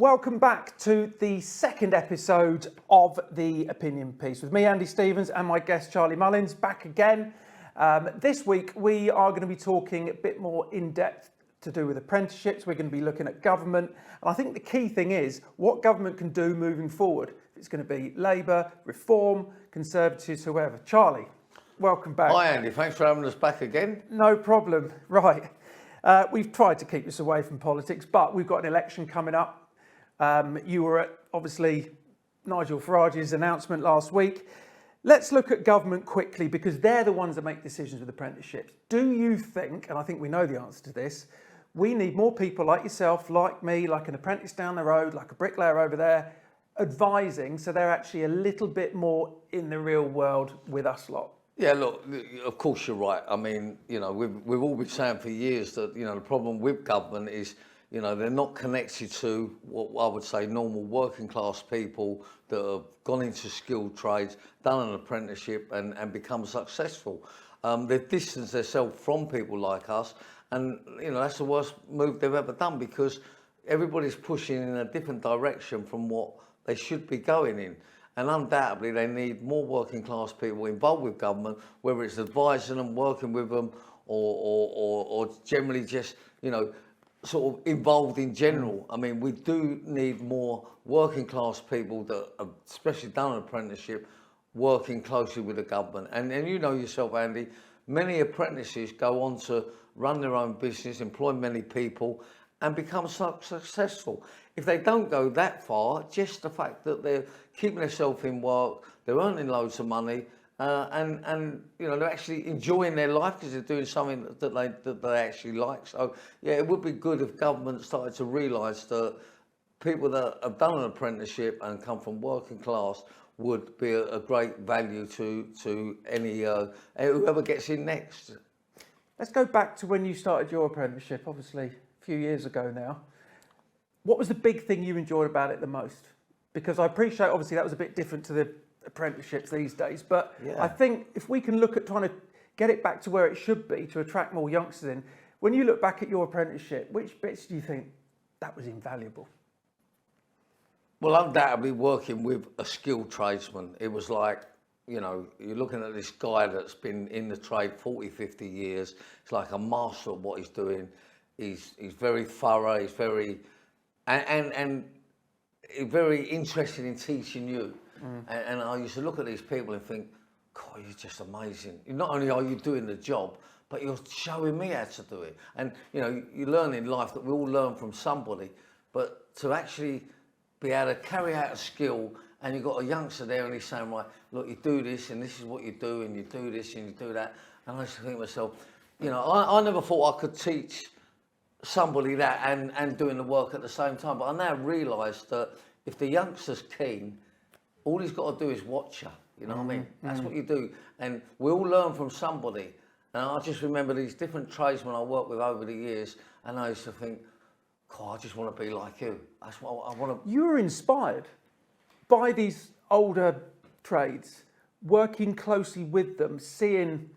Welcome back to the second episode of the Opinion Piece with me, Andy Stevens, and my guest, Charlie Mullins, back again. This week, we are going to be talking a bit more in depth to do with apprenticeships. We're going to be looking at government. And I think the key thing is what government can do moving forward. It's going to be Labour, Reform, Conservatives, whoever. Charlie, welcome back. Hi, Andy. Thanks for having us back again. No problem. Right. We've tried to keep this away from politics, but we've got an election coming up. You were at, obviously, Nigel Farage's announcement last week. Let's look at government quickly because they're the ones that make decisions with apprenticeships. Do you think, and I think we know the answer to this, we need more people like yourself, like me, like an apprentice down the road, like a bricklayer over there, advising so they're actually a little bit more in the real world with us lot? Yeah, look, of course you're right. I mean, you know, we've all been saying for years that, you know, the problem with government is, you know, they're not connected to what I would say normal working class people that have gone into skilled trades, done an apprenticeship and become successful. They've distanced themselves from people like us, and, you know, that's the worst move they've ever done because everybody's pushing in a different direction from what they should be going in. And undoubtedly they need more working class people involved with government, whether it's advising them, working with them, or generally just, you know, sort of involved in general. I mean, we do need more working class people that have especially done an apprenticeship, working closely with the government. And you know yourself, Andy, many apprentices go on to run their own business, employ many people and become successful. If they don't go that far, just the fact that they're keeping themselves in work, they're earning loads of money, and you know, they're actually enjoying their life because they're doing something that they actually like. So yeah, it would be good if government started to realise that people that have done an apprenticeship and come from working class would be a great value to any whoever gets in next. Let's go back to when you started your apprenticeship, obviously a few years ago now. What was the big thing you enjoyed about it the most? Because I appreciate, obviously, that was a bit different to the apprenticeships these days, but yeah. I think if we can look at trying to get it back to where it should be to attract more youngsters in, when you look back at your apprenticeship, which bits do you think that was invaluable? Well, undoubtedly working with a skilled tradesman. It was like, you know, you're looking at this guy that's been in the trade 40, 50 years. It's like a master at what he's doing. He's very thorough, he's very... And very interested in teaching you. And I used to look at these people and think, God, you're just amazing. Not only are you doing the job, but you're showing me how to do it. And, you know, you learn in life that we all learn from somebody, but to actually be able to carry out a skill and you've got a youngster there and he's saying, right, look, you do this and this is what you do and you do this and you do that. And I used to think to myself, you know, I never thought I could teach somebody that and doing the work at the same time. But I now realise that if the youngster's keen, all he's got to do is watch her. You know what I mean? That's what you do. And we all learn from somebody. And I just remember these different tradesmen I worked with over the years, and I used to think, God, I just want to be like you. That's what I want to... You were inspired by these older trades, working closely with them, seeing,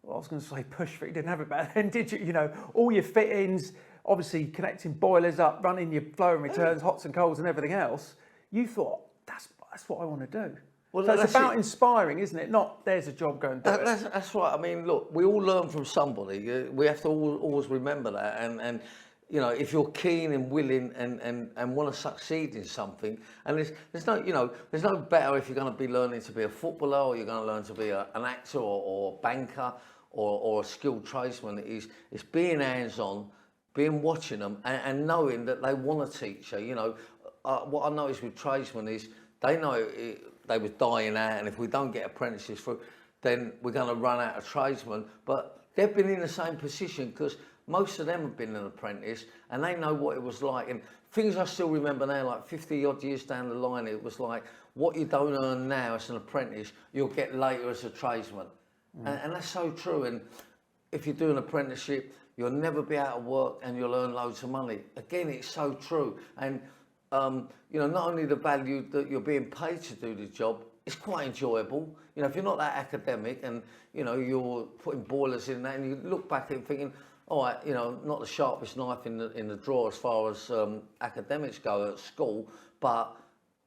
well, I was going to say push fit, you didn't have it back then, did you? You know, all your fittings, obviously connecting boilers up, running your flow and returns, hots and colds and everything else. You thought, that's what I want to do. Well, so it's about inspiring, isn't it? Not there's a job, go and do it. That's right. I mean, look, we all learn from somebody. We have to always remember that. And you know, if you're keen and willing and want to succeed in something, and there's no, you know, there's no better if you're going to be learning to be a footballer or you're going to learn to be an actor or a banker or a skilled tradesman. It's being hands-on, being watching them and knowing that they want to teach you. You know, what I noticed with tradesmen is they know they was dying out, and if we don't get apprentices through, then we're going to run out of tradesmen. But they've been in the same position because most of them have been an apprentice and they know what it was like. And things I still remember now, like 50 odd years down the line, it was like what you don't earn now as an apprentice, you'll get later as a tradesman. And that's so true. And if you do an apprenticeship, you'll never be out of work and you'll earn loads of money. Again, it's so true. And you know, not only the value that you're being paid to do the job, it's quite enjoyable. You know, if you're not that academic and, you know, you're putting boilers in that and you look back and thinking, all right, you know, not the sharpest knife in the drawer as far as academics go at school, but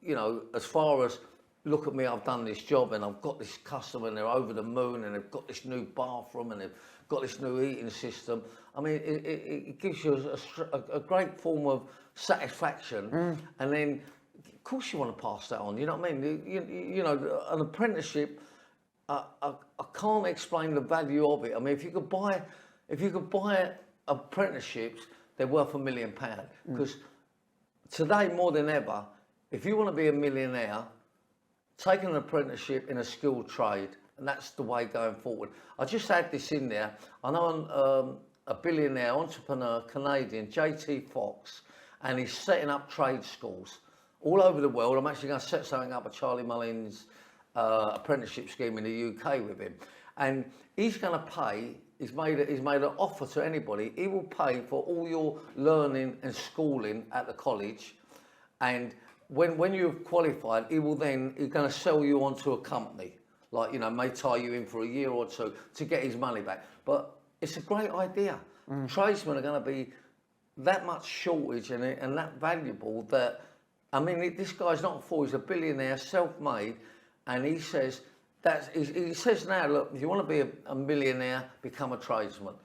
you know, as far as look at me, I've done this job and I've got this customer and they're over the moon and they've got this new bathroom and they've got this new heating system. I mean, it gives you a great form of satisfaction, and then of course you want to pass that on. You know what I mean? You know, an apprenticeship. I can't explain the value of it. I mean, if you could buy apprenticeships, they're worth £1 million because today more than ever, if you want to be a millionaire, take an apprenticeship in a skilled trade, and that's the way going forward. I just had this in there. I know a billionaire entrepreneur, Canadian, JT Fox, and he's setting up trade schools all over the world. I'm actually going to set something up, a Charlie Mullins apprenticeship scheme in the UK with him, and he's going to pay. He's made an offer to anybody. He will pay for all your learning and schooling at the college, and when you've qualified, he's going to sell you onto a company, like, you know, may tie you in for a year or two to get his money back. But it's a great idea. Tradesmen are going to be that much shortage and that valuable that, I mean, this guy's not a fool. He's a billionaire, self-made, and he says he says now, look, if you want to be a millionaire, become a tradesman.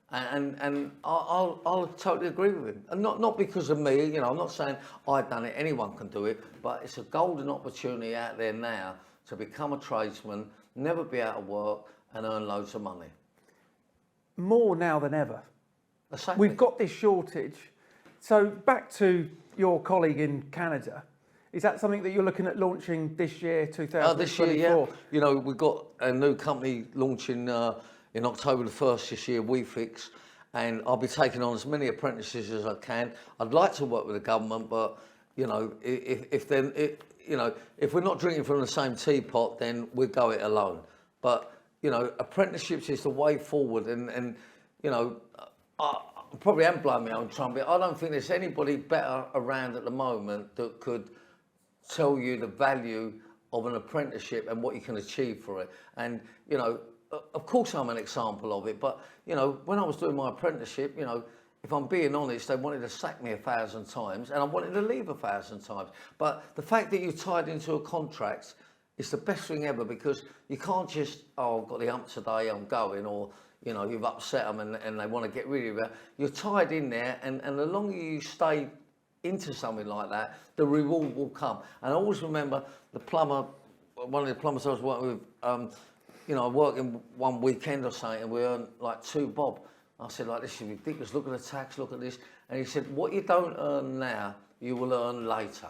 And I'll totally agree with him, and not because of me. You know, I'm not saying I've done it. Anyone can do it, but it's a golden opportunity out there now to become a tradesman, never be out of work, and earn loads of money. More now than ever. Exactly. We've got this shortage. So back to your colleague in Canada. Is that something that you're looking at launching this year, 2024? This year, yeah. You know, we've got a new company launching in October the 1st this year, WeFix, and I'll be taking on as many apprentices as I can. I'd like to work with the government, but you know, if we're not drinking from the same teapot, then we'll go it alone. But you know, apprenticeships is the way forward, and you know, I probably am blowing my own trumpet. I don't think there's anybody better around at the moment that could tell you the value of an apprenticeship and what you can achieve for it. And you know, of course I'm an example of it, but you know, when I was doing my apprenticeship, you know, if I'm being honest, they wanted to sack me 1,000 times and I wanted to leave 1,000 times. But the fact that you're tied into a contract is the best thing ever, because you can't just, oh, I've got the hump today, I'm going, or you know, you've upset them and they want to get rid of you. You're tied in there, and the longer you stay into something like that, the reward will come. And I always remember the plumber, one of the plumbers I was working with, you know, I worked in one weekend or something and we earned like £2 bob. I said, like, this is ridiculous, look at the tax, look at this. And he said, what you don't earn now, you will earn later.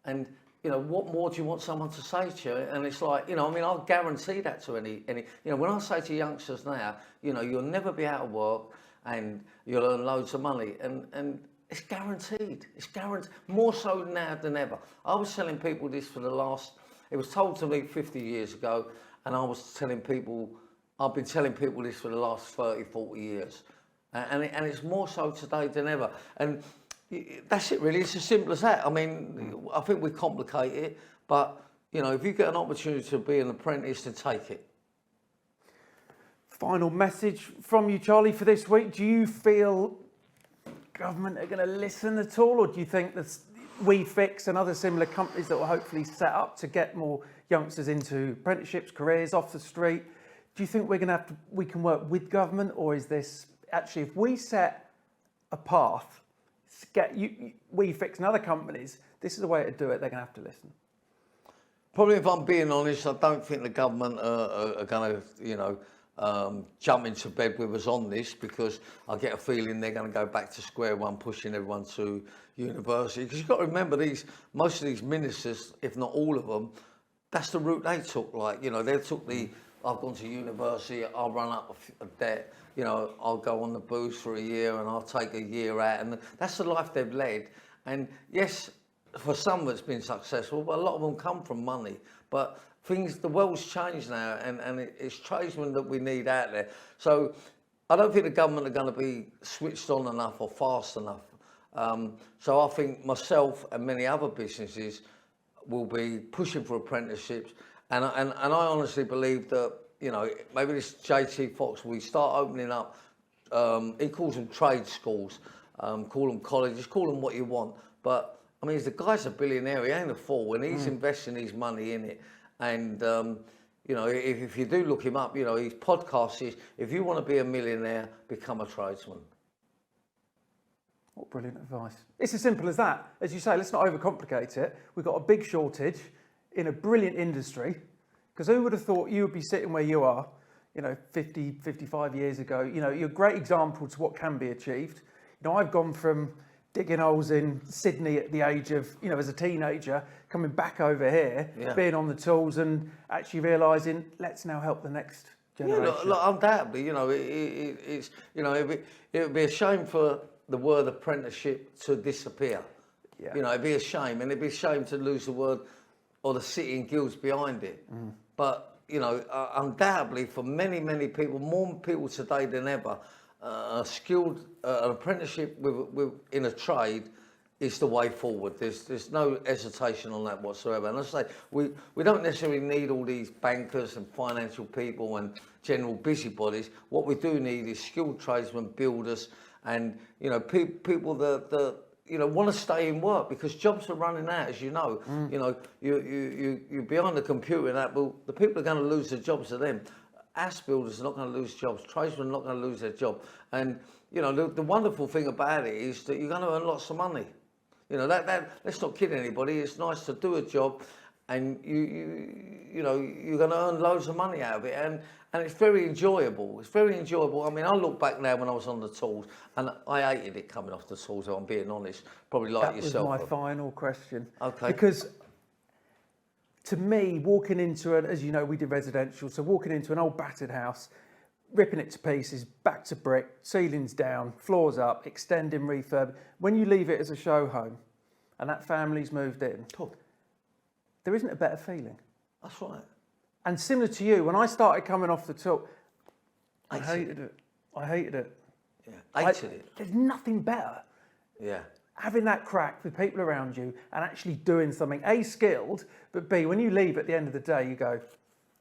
And, you know, what more do you want someone to say to you? And it's like, you know, I mean, I'll guarantee that to any, you know, when I say to youngsters now, you know, you'll never be out of work and you'll earn loads of money. And it's guaranteed. It's guaranteed, more so now than ever. I was telling people this for the last, it was told to me 50 years ago, and I was telling people, I've been telling people this for the last 30, 40 years. And it's more so today than ever. And that's it really, it's as simple as that. I mean, I think we complicate it, but you know, if you get an opportunity to be an apprentice, then take it. Final message from you, Charlie, for this week. Do you feel government are going to listen at all, or do you think that WeFix and other similar companies that will hopefully set up to get more youngsters into apprenticeships, careers, off the street, do you think we can work with government, or is this actually, if we set a path, get WeFix and other companies, this is the way to do it, they're going to have to listen? Probably, if I'm being honest, I don't think the government are going to, you know, jump into bed with us on this, because I get a feeling they're going to go back to square one, pushing everyone to university. Because you've got to remember, most of these ministers, if not all of them, that's the route they took. Like, you know, they took the, I've gone to university, I'll run up a debt, you know, I'll go on the booze for a year and I'll take a year out. And that's the life they've led. And yes, for some it's been successful, but a lot of them come from money. But the world's changed now, and it's tradesmen that we need out there. So I don't think the government are going to be switched on enough or fast enough. So I think myself and many other businesses will be pushing for apprenticeships. And I honestly believe that, you know, maybe this JT Fox, we start opening up he calls them trade schools, call them colleges, call them what you want. But I mean, the guy's a billionaire. He ain't a fool, and he's investing his money in it. And you know, if you do look him up, you know, his podcast is, if you want to be a millionaire, become a tradesman. What brilliant advice. It's as simple as that. As you say, let's not overcomplicate it. We've got a big shortage in a brilliant industry, because who would have thought you would be sitting where you are, you know, 50, 55 years ago? You know, you're a great example to what can be achieved. You know, I've gone from digging holes in Sydney at the age of, you know, as a teenager, coming back over here, being on the tools and actually realising, let's now help the next generation. Yeah, look, undoubtedly, you know, it's, you know, it would be a shame for the word apprenticeship to disappear. Yeah. You know, it'd be a shame, and it'd be a shame to lose the word or the city and guilds behind it. But, you know, undoubtedly for many, many people, more people today than ever, skilled an apprenticeship in a trade is the way forward. There's no hesitation on that whatsoever. And I say, we don't necessarily need all these bankers and financial people and general busybodies. What we do need is skilled tradesmen, builders, and, you know, people that you know, want to stay in work, because jobs are running out, as you know. You know, you're behind the computer and that, but the people are going to lose their jobs to them. House builders are not going to lose jobs. Tradesmen are not going to lose their job. And, you know, the wonderful thing about it is that you're going to earn lots of money. You know, let's not kid anybody. It's nice to do a job, and you know, you're going to earn loads of money out of it. And it's very enjoyable. It's very enjoyable. I mean, I look back now when I was on the tools, and I hated it coming off the tools, if I'm being honest, probably like yourself. That was my final question. Okay. Because to me, walking into it, as you know, we did residential, so walking into an old battered house, ripping it to pieces, back to brick, ceilings down, floors up, extending, refurb. When you leave it as a show home and that family's moved in, there isn't a better feeling. That's right. And similar to you, when I started coming off the tool, I hated it. I hated it. Yeah, hated it. There's nothing better. Yeah. Having that crack with people around you and actually doing something, A, skilled, but B, when you leave at the end of the day, you go,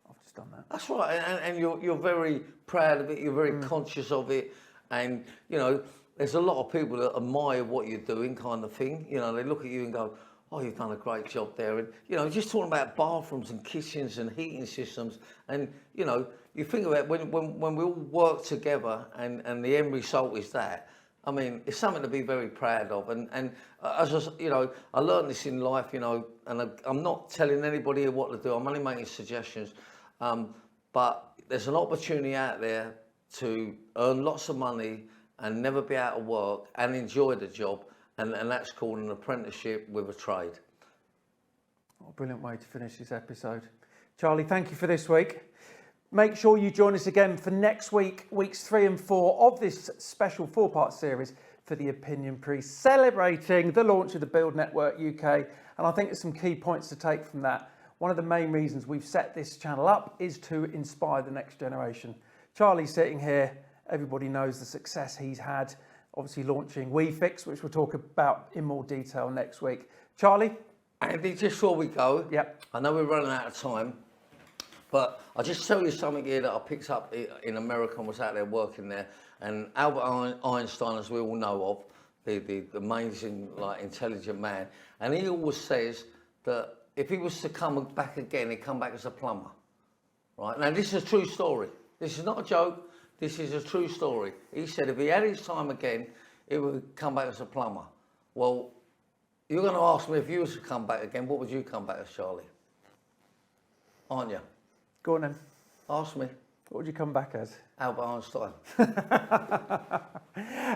I've just done that. That's right, and you're very proud of it, you're very conscious of it, and, you know, there's a lot of people that admire what you're doing, kind of thing. You know, they look at you and go, oh, you've done a great job there. And, you know, just talking about bathrooms and kitchens and heating systems, and, you know, you think about when we all work together and the end result is that, I mean, it's something to be very proud of. And as I, you know, I learned this in life, you know, and I'm not telling anybody what to do. I'm only making suggestions. But there's an opportunity out there to earn lots of money and never be out of work and enjoy the job. And that's called an apprenticeship with a trade. What a brilliant way to finish this episode. Charlie, thank you for this week. Make sure you join us again for next week, weeks 3 and 4 of this special 4-part series for the Opinion Piece, celebrating the launch of the Build Network UK. And I think there's some key points to take from that. One of the main reasons we've set this channel up is to inspire the next generation. Charlie's sitting here. Everybody knows the success he's had, obviously launching WeFix, which we'll talk about in more detail next week. Charlie? Andy, just before we go, Yep. I know we're running out of time, but I'll just tell you something here that I picked up in America and was out there working there. And Albert Einstein, as we all know of, the amazing, like, intelligent man, and he always says that if he was to come back again, he'd come back as a plumber. Right? Now, this is a true story. This is not a joke. This is a true story. He said if he had his time again, he would come back as a plumber. Well, you're going to ask me, if you was to come back again, what would you come back as, Charlie? Aren't you? Go on then. Ask me. What would you come back as? Albert Einstein.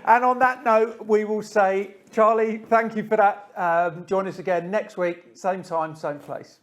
And on that note, we will say, Charlie, thank you for that. Join us again next week, same time, same place.